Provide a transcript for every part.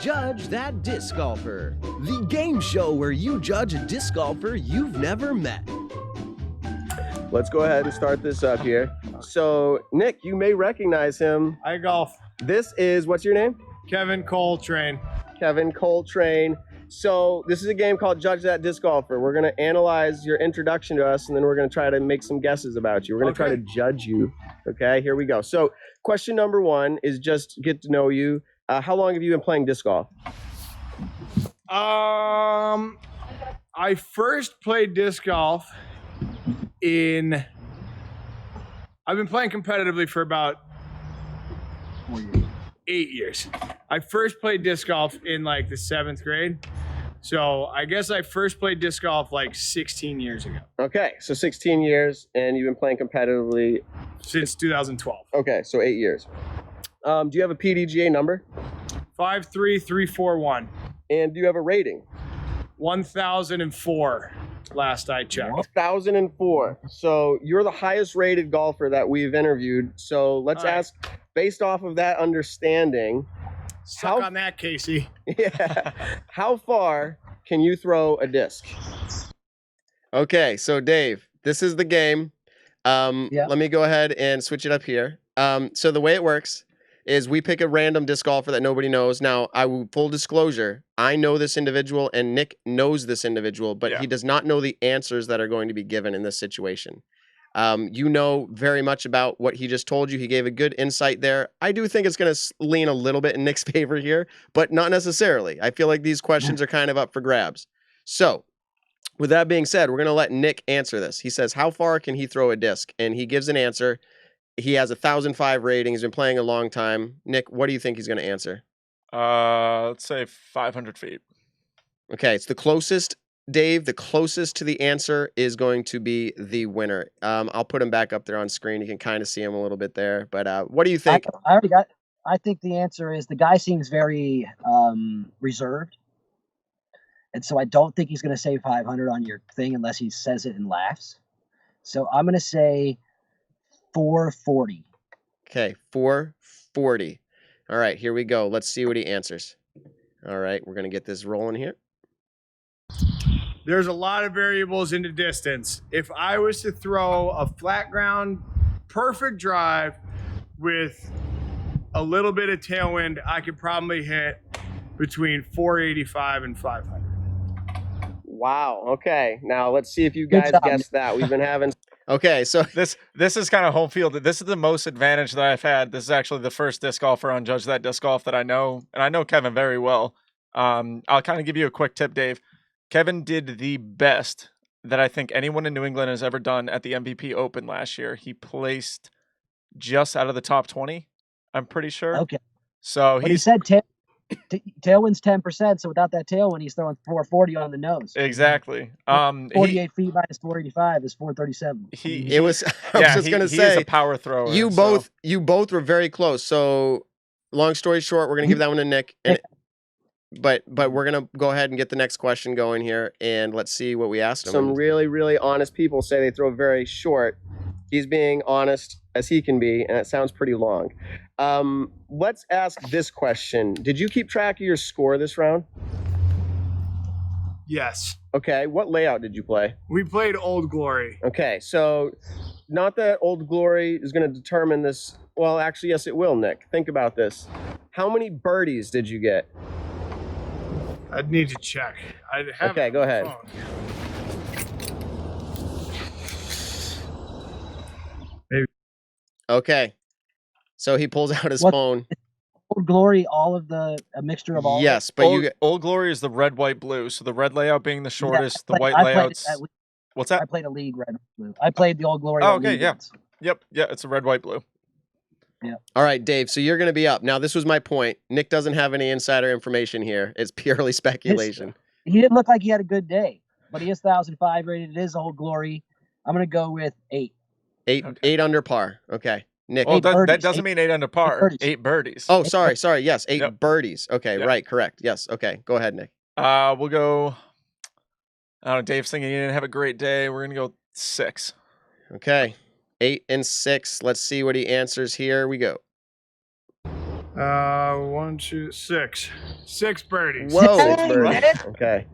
Judge That Disc Golfer, the game show where you judge a disc golfer you've never met. Let's go ahead and start this up here. So, Nick, you may recognize him. I golf. This is, what's your name? Kevin Coltrane. Kevin Coltrane. So, this is a game called Judge That Disc Golfer. We're going to analyze your introduction to us, and then we're going to try to make some guesses about you. We're going to try to judge you. Okay, here we go. So, question number one is just get to know you. How long have you been playing disc golf? I first played disc golf I've been playing competitively for about 8 years. I first played disc golf in like the 7th grade. So I guess I first played disc golf like 16 years ago. Okay, so 16 years, and you've been playing competitively? Since 2012. Okay, so 8 years. Do you have a PDGA number? 53341. And do you have a rating? 1004 last I checked. 1004. So you're the highest rated golfer that we've interviewed. So let's ask, based off of that understanding, Suck on that, Casey. Yeah. How far can you throw a disc? Okay, so Dave, this is the game. Let me go ahead and switch it up here. So the way it works is we pick a random disc golfer that nobody knows. Now, full disclosure, I know this individual and Nick knows this individual, but he does not know the answers that are going to be given in this situation. You know very much about what he just told you. He gave a good insight there. I do think it's going to lean a little bit in Nick's favor here, but not necessarily. I feel like these questions are kind of up for grabs. So, with that being said, we're going to let Nick answer this. He says, how far can he throw a disc? And he gives an answer. He has 1,005 rating. He's been playing a long time. Nick, what do you think he's going to answer? Let's say 500 feet. Okay, it's the closest. Dave, the closest to the answer is going to be the winner. I'll put him back up there on screen. You can kind of see him a little bit there. But what do you think? I think the answer is the guy seems very reserved. And so I don't think he's going to say 500 on your thing unless he says it and laughs. So I'm going to say 440. Okay, 440. All right, here we go. Let's see what he answers. All right, we're going to get this rolling here. There's a lot of variables into distance. If I was to throw a flat ground, perfect drive with a little bit of tailwind, I could probably hit between 485 and 500. Wow. Okay. Now let's see if you guys guessed that. We've been having. Okay, so this is kind of home field. This is the most advantage that I've had. This is actually the first disc golfer on Judge That Disc Golf that I know, and I know Kevin very well. I'll kind of give you a quick tip, Dave. Kevin did the best that I think anyone in New England has ever done at the MVP Open last year. He placed just out of the top 20, I'm pretty sure. Okay. So he said tailwind's 10%, so without that tailwind, he's throwing 440 on the nose. Exactly. 48 feet minus 485 is 437. I was just going to say, he's a power thrower. You both were very close. So, long story short, we're going to give that one to Nick. But we're going to go ahead and get the next question going here, and let's see what we asked him. Some really, really honest people say they throw very short. He's being honest as he can be, and it sounds pretty long. Let's ask this question. Did you keep track of your score this round? Yes. Okay, what layout did you play? We played Old Glory. Okay, so not that Old Glory is going to determine this. Well, actually, yes, it will, Nick. Think about this. How many birdies did you get? I'd need to check. Okay, go ahead. Maybe. Okay. So he pulls out his phone. Old Glory, a mixture of all. Yes, but Old Glory is the red, white, blue. So the red layout being the shortest, the white layouts. What's that? I played a league red, blue. I played the Old Glory. Oh, okay, yeah. Yep, yeah, it's a red, white, blue. Yeah. All right, Dave, so you're going to be up. Now, this was my point. Nick doesn't have any insider information here. It's purely speculation. He didn't look like he had a good day, but he is 1,005 rated. It is Old Glory. I'm going to go with 8. 8 under par. Okay. Nick. Well, that doesn't mean 8 under par. 8 birdies. Oh, sorry. Yes, 8 birdies. Okay, right, correct. Yes, okay. Go ahead, Nick. We'll go, I don't know, Dave's thinking he didn't have a great day. We're going to go 6. Okay. 8 and 6. Let's see what he answers. Here we go. 1, 2, 6. 6 birdies. Whoa. Dang, 6 birdies. Nick. Okay.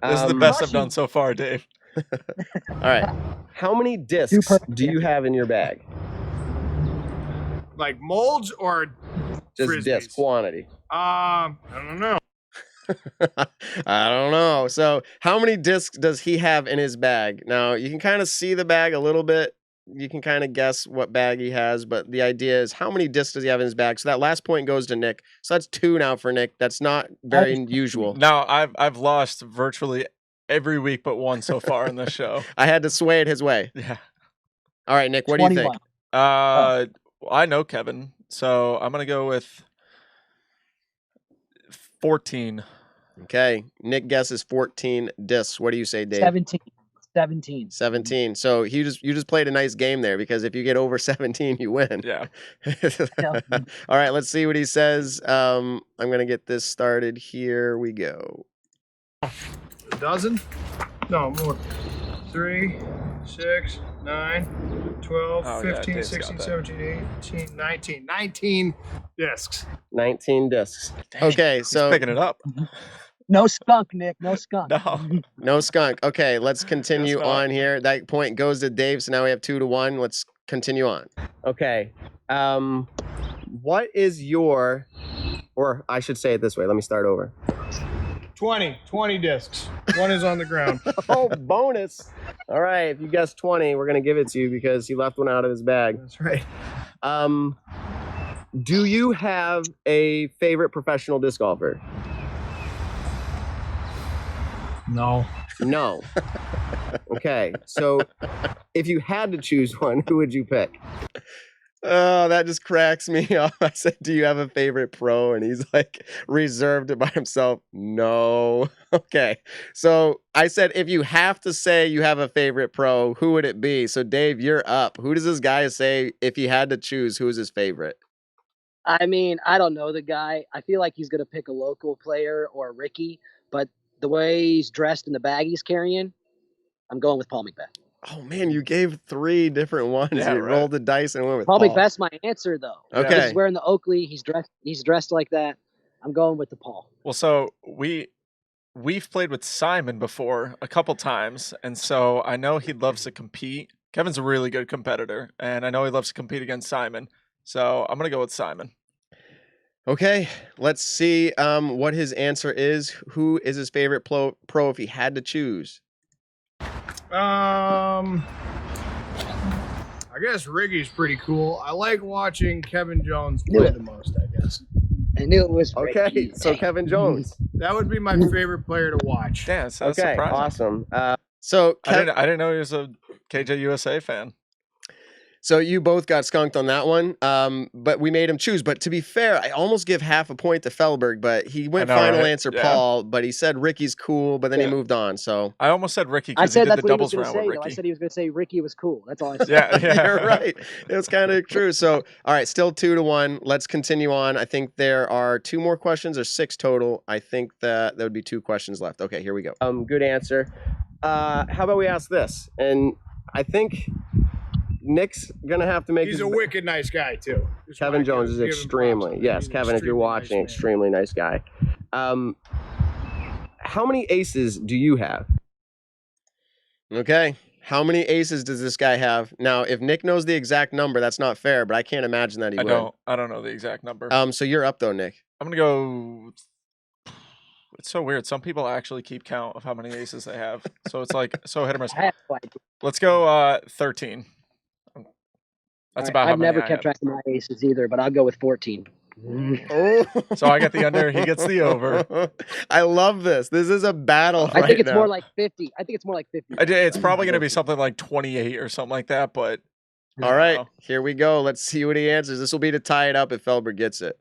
This is the best I've Crushing. done so far, Dave. All right. How many discs perfect do you have in your bag? Like molds or Just Frisbees? disc quantity. I don't know. I don't know. So, how many discs does he have in his bag? Now, you can kind of see the bag a little bit. You can kind of guess what bag he has, but the idea is how many discs does he have in his bag? So that last point goes to Nick. So that's 2 now for Nick. That's not very usual. Now I've lost virtually every week but one so far in this show. I had to sway it his way. Yeah. All right, Nick, what do you 21. think? I know Kevin, so I'm gonna go with 14. Okay, Nick guesses 14 discs. What do you say, Dave? 17. 17. 17. So you just played a nice game there, because if you get over 17, you win. Yeah. All right, let's see what he says. I'm gonna get this started. Here we go. A dozen? No, more. 3, 6, 9, 12, Oh, yeah, 15, Dave's 16, got 17, 18, 19. 19 discs. 19 discs. Dang, Okay, he's so picking it up. No skunk, Nick. No skunk. No. no skunk. Okay, let's continue not. on here. That point goes to Dave, so now we have 2-1. Let's continue on. Okay. What is your, or I should say it this way. Let me start over. 20 discs. One is on the ground. Oh, bonus. All right, if you guess 20, we're going to give it to you because he left one out of his bag. That's right. Do you have a favorite professional disc golfer? No. No. Okay, so if you had to choose one, who would you pick? Oh, that just cracks me up. I said, do you have a favorite pro? And he's like, reserved it by himself. No. Okay. So I said, if you have to say you have a favorite pro, who would it be? So Dave, you're up. Who does this guy say, if he had to choose, who's his favorite? I mean, I don't know the guy. I feel like he's going to pick a local player or Ricky, but the way he's dressed and the bag he's carrying, I'm going with Paul McBeth. Oh, man, you gave 3 different ones. Yeah, you right. rolled the dice and went with Paul Paul. McBeth's my answer, though. Okay. He's wearing the Oakley. He's dressed like that. I'm going with the Paul. Well, so we've played with Simon before a couple times, and so I know he loves to compete. Kevin's a really good competitor, and I know he loves to compete against Simon. So I'm gonna go with Simon. Okay, let's see what his answer is. Who is his favorite pro if he had to choose? I guess Riggy's pretty cool. I like watching Kevin Jones play the most, I guess. I knew it was Okay, Ricky. so Dang. Kevin Jones. That would be my favorite player to watch. Damn, that's Okay, surprising. awesome. So I didn't know he was a KJ USA fan. So you both got skunked on that one, but we made him choose. But to be fair, I almost give half a point to Felberg, but he went I know, final right? answer Yeah. Paul, but he said Ricky's cool, but then he Yeah. moved on. So I almost said Ricky I because he said did that's the what he was doubles going to round say, with though. I Ricky. said he was going to say Ricky was cool. That's all I said. Yeah. you're right. It was kind of true. So all right, still 2-1. Let's continue on. I think there are 2 more questions or 6 total. I think that there would be 2 questions left. Okay, here we go. Good answer. How about we ask this? And I think Nick's gonna have to make. He's a wicked nice guy too. Just Kevin wanna Jones is give him props extremely, on that. yes, He's an Kevin, if you're extremely watching, nice man. extremely nice guy. How many aces do you have? Okay, how many aces does this guy have? Now, if Nick knows the exact number, that's not fair, but I can't imagine that he would. I don't know the exact number. So you're up though, Nick. I'm gonna go. It's so weird. Some people actually keep count of how many aces they have. So it's like so hit or miss. I have no idea. Let's go 13. That's about how I've many never I kept have. track of my aces either, but I'll go with 14. Oh, So I get the under, he gets the over. I love this. This is a battle. I think right it's now. more like 50. I think it's more like 50. It's probably gonna be something like 28 or something like that. But I All don't right, know. here we go. Let's see what he answers. This will be to tie it up if Felber gets it.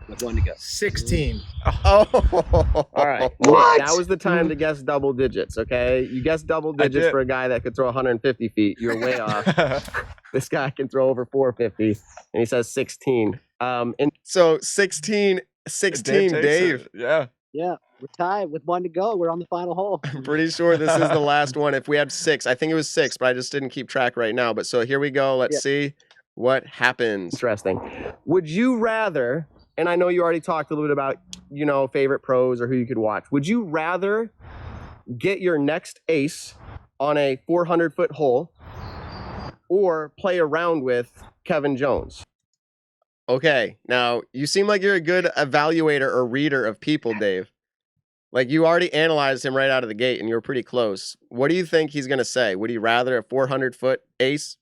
With one to go. 16. Oh, all right. What? That was the time to guess double digits, okay? You guessed double digits did. for a guy that could throw 150 feet. You're way off. This guy can throw over 450, and he says 16. And so 16, Dave takes Dave. it. Yeah. Yeah, we're tied with one to go. We're on the final hole. I'm pretty sure this is the last one. If we had 6, I think it was 6, but I just didn't keep track right now. But so here we go. Let's see. what happens? Interesting. Would you rather, and I know you already talked a little bit about, you know, favorite pros or who you could watch. Would you rather get your next ace on a 400-foot hole or play around with Kevin Jones? Okay, now you seem like you're a good evaluator or reader of people, Dave. Like, you already analyzed him right out of the gate and you were pretty close. What do you think he's going to say? Would he rather a 400-foot ace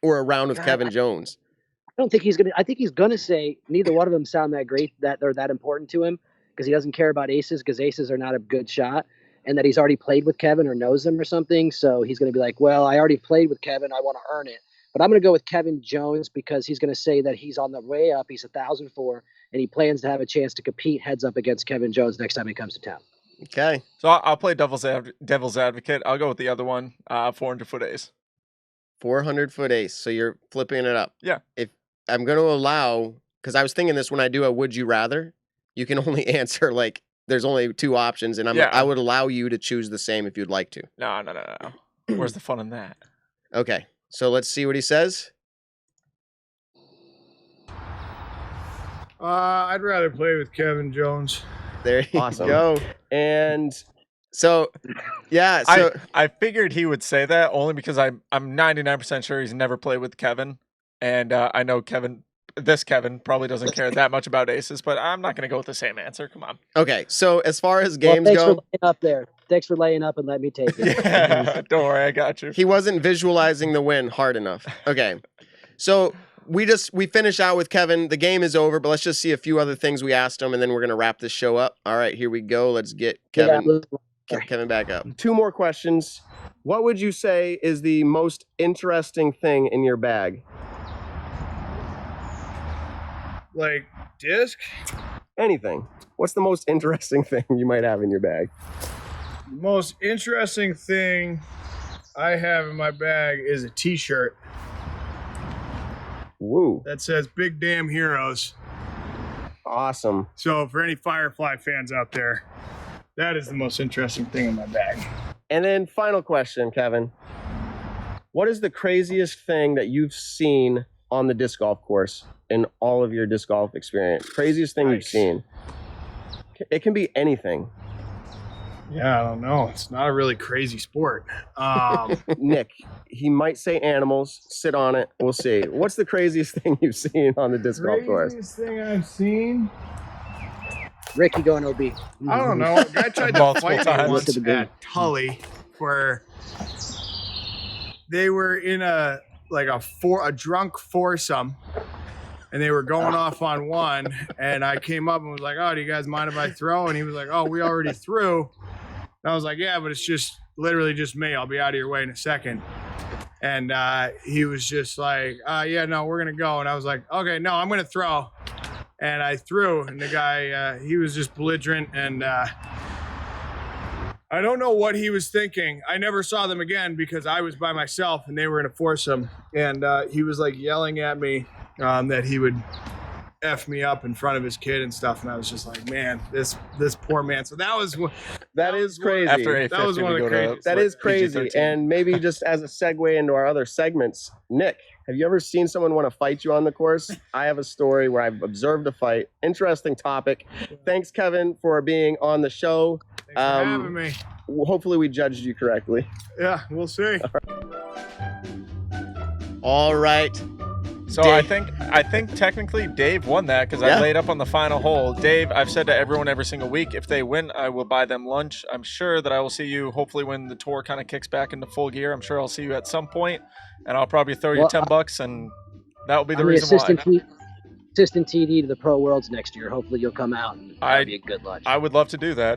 or a round with Kevin Jones? I don't think he's going to. I think he's going to say neither one of them sound that great, that they're that important to him, because he doesn't care about aces, because aces are not a good shot, and that he's already played with Kevin or knows him or something. So he's going to be like, well, I already played with Kevin. I want to earn it. But I'm going to go with Kevin Jones because he's going to say that he's on the way up. He's 1,004, and he plans to have a chance to compete heads up against Kevin Jones next time he comes to town. Okay. So I'll play devil's advocate. I'll go with the other one, 400-foot ace. 400-foot ace. So you're flipping it up. Yeah. If I'm going to allow, because I was thinking this when I do a would you rather, you can only answer, like, there's only two options, and I would allow you to choose the same if you'd like to. No. Where's the fun in that? Okay. So let's see what he says. I'd rather play with Kevin Jones. There you go. And so, yeah. So I figured he would say that only because I'm 99% sure he's never played with Kevin, and I know this Kevin probably doesn't care that much about aces, but I'm not going to go with the same answer. Come on. Okay. So as far as games thanks go, for laying up there. Thanks for laying up and let me take it. Yeah, don't worry, I got you. He wasn't visualizing the win hard enough. Okay. So we finish out with Kevin. The game is over, but let's just see a few other things we asked him, and then we're going to wrap this show up. All right, here we go. Let's get Kevin back up. Two more questions. What would you say is the most interesting thing in your bag? Like disc? Anything. What's the most interesting thing you might have in your bag? The most interesting thing I have in my bag is a t-shirt. Woo. That says Big Damn Heroes. Awesome. So for any Firefly fans out there, that is the most interesting thing in my bag. And then final question, Kevin. What is the craziest thing that you've seen on the disc golf course in all of your disc golf experience? Craziest thing you've seen? It can be anything. Yeah, I don't know. It's not a really crazy sport. Nick, he might say animals. Sit on it. We'll see. What's the craziest thing you've seen on the disc golf course? Craziest thing I've seen? Ricky going OB. I don't know. A guy tried to fight me once times. at Tully where they were in a drunk foursome, and they were going off on one, and I came up and was like, oh, do you guys mind if I throw? And he was like, oh, we already threw. And I was like, yeah, but it's just literally just me. I'll be out of your way in a second. And he was just like, yeah, no, we're going to go. And I was like, okay, no, I'm going to throw. And I threw, and the guy, he was just belligerent, and I don't know what he was thinking. I never saw them again because I was by myself, and they were in a foursome. And he was like yelling at me that he would F me up in front of his kid and stuff, and I was just like, man, this poor man. So that is crazy. After that was one of the craziest. That is crazy. PG-13. And maybe just as a segue into our other segments, Nick, have you ever seen someone want to fight you on the course? I have a story where I've observed a fight. Interesting topic. Thanks, Kevin, for being on the show. Thanks for having me. Hopefully we judged you correctly. Yeah, we'll see. All right. So Dave. I think technically Dave won that because I laid up on the final hole. Dave, I've said to everyone every single week, if they win, I will buy them lunch. I'm sure that I will see you hopefully when the tour kind of kicks back into full gear. I'm sure I'll see you at some point, and I'll probably throw you $10, and that will be the reason why. Assistant TD to the Pro Worlds next year. Hopefully you'll come out and that'll be a good lunch. I would love to do that.